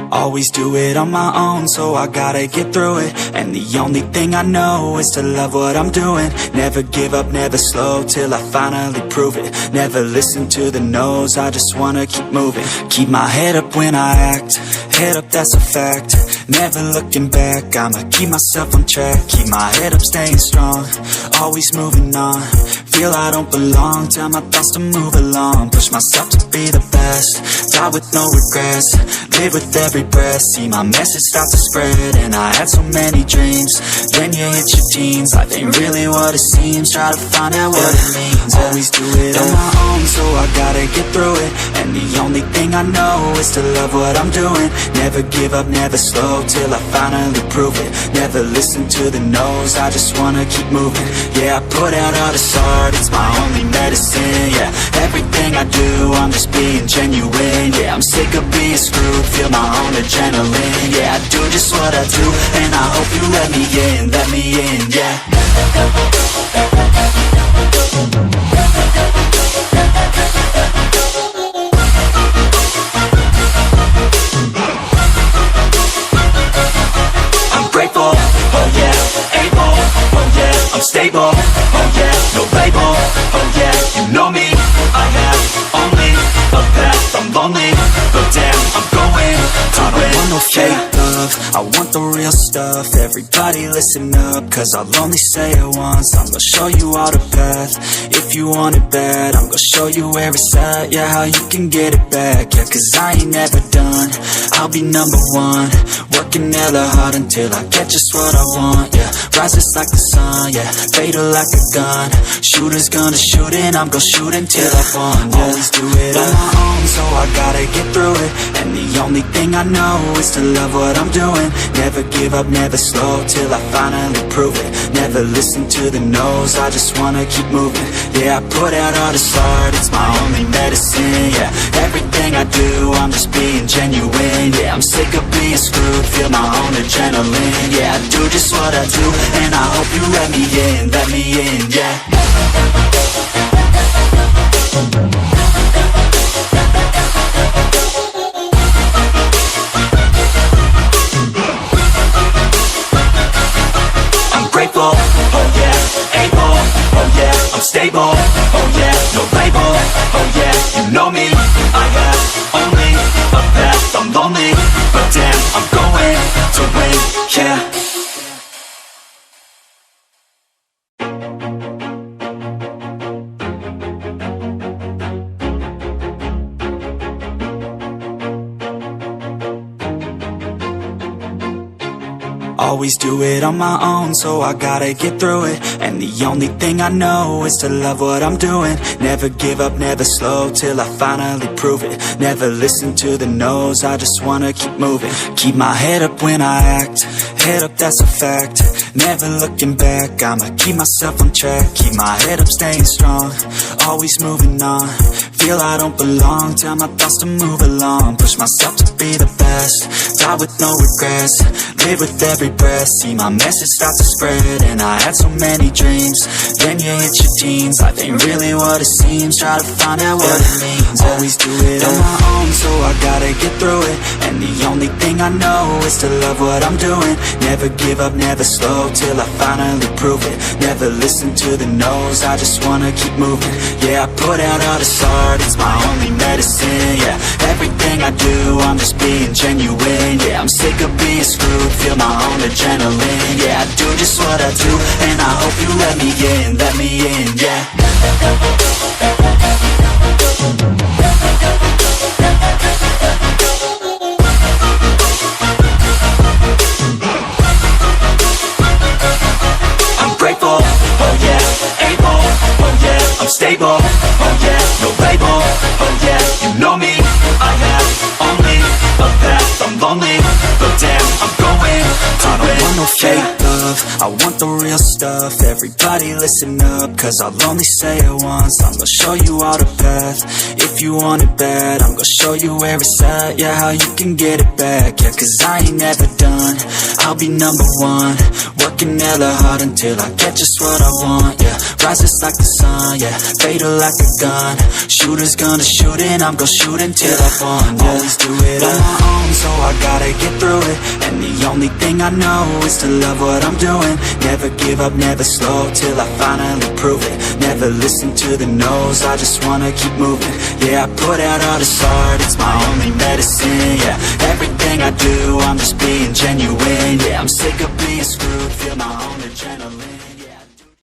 Always do it on my own, so I gotta get through it. And the only thing I know is to love what I'm doing. Never give up, never slow, till I finally prove it. Never listen to the no's, I just wanna keep moving. Keep my head up when I act, head up, that's a fact. Never looking back, I'ma keep myself on track. Keep my head up, staying strong, always moving on. Feel I don't belong, tell my thoughts to move along. Push myself to be the best, die with no regrets. Live with every breath, see my message start to spread. And I had so many dreams, then you hit your teens. Life ain't really what it seems, try to find out what it means. Always do it on my own, so I gotta get through it. And the only thing I know is to love what I'm doing. Never give up, never slow, till I finally prove it. Never listen to the no's, I just wanna keep moving. Yeah, I put out all this art, it's my only medicine. Yeah, everything I do, I'm just being genuine. Yeah, I'm sick of being screwed, feel my own adrenaline. Yeah, I do just what I do, and I hope you let me in, yeah. I'm grateful, oh yeah, able, oh yeah, I'm stable, oh yeah, no label, oh yeah, you know me, I have only a path, I'm lonely, but damn, I'm going to win. I don't want no fake love, I want the real stuff. Everybody listen up, cause I'll only say it once. I'm gonna show you all the path, if you want it bad. I'm gonna show you where it's at, yeah, how you can get it back. Yeah, cause I ain't never done, I'll be number one. Working hella hard until I get just what I want, yeah. Rises like the sun, yeah, fatal like a gun. Shooter's gonna shoot and I'm gonna shoot until I won, yeah. Always do it on my own, so I gotta get through it. And the only thing I know is to love what I'm doing. Never give up, never slow, till I finally prove it. Never listen to the no's, I just wanna keep moving. Yeah, I put out all this art, it's my only medicine. Yeah, everything I do, I'm just being genuine. Yeah, I'm sick of being screwed, feel my own adrenaline. Yeah, I do just what I do, and I hope you let me in, yeah. I'm grateful, oh yeah, able, oh yeah, I'm stable, oh yeah, no label, oh yeah, you know me, I have only a path, I'm lonely, but damn, I'm going to win, yeah. Always do it on my own, so I gotta get through it. And the only thing I know is to love what I'm doing. Never give up, never slow, till I finally prove it. Never listen to the no's, I just wanna keep moving. Keep my head up when I act, head up, that's a fact. Never looking back, I'ma keep myself on track. Keep my head up, staying strong, always moving on. Feel I don't belong, tell my thoughts to move along. Push myself to be the best, die with no regrets. Live with every breath, see my message start to spread. And I had so many dreams, then you hit your teens. Life ain't really what it seems, try to find out what it means. Always do it on my own, so I gotta get through it. And the only thing I know is to love what I'm doing. Never give up, never slow, till I finally prove it. Never listen to the no's, I just wanna keep moving. Yeah, I put out all this art, it's my only medicine. Yeah, everything I do, I'm just being genuine. Yeah, I'm sick of being screwed, feel my own adrenaline. Yeah, I do just what I do, and I hope you let me in, yeah. I'm grateful, oh yeah, able, oh yeah, I'm stable, oh yeah, no label, oh yeah, you know me, I have only a path, I'm lonely, but damn, I'm going to win. I don't want no fake love, I want the real stuff. Everybody listen up, cause I'll only say it once. I'm gonna show you all the path, if you want it bad. I'm gonna show you where it's at, yeah, how you can get it back. Yeah, cause I ain't never done, I'll be number one. working hella hard until I get just what I want, yeah. Rises like the sun, yeah, fatal like a gun. Shooter's gonna shoot and I'm gonna shoot until I fall, yeah. Always do it on my own, so I gotta get through it. And the only thing I know is to love what I'm doing. Never give up, never slow, till I finally prove it. Never listen to the no's, I just wanna keep moving. Yeah, I put out all this art, it's my only medicine, yeah. Everything I do, I'm just being genuine, yeah. I'm sick of being screwed, feel my own adrenaline.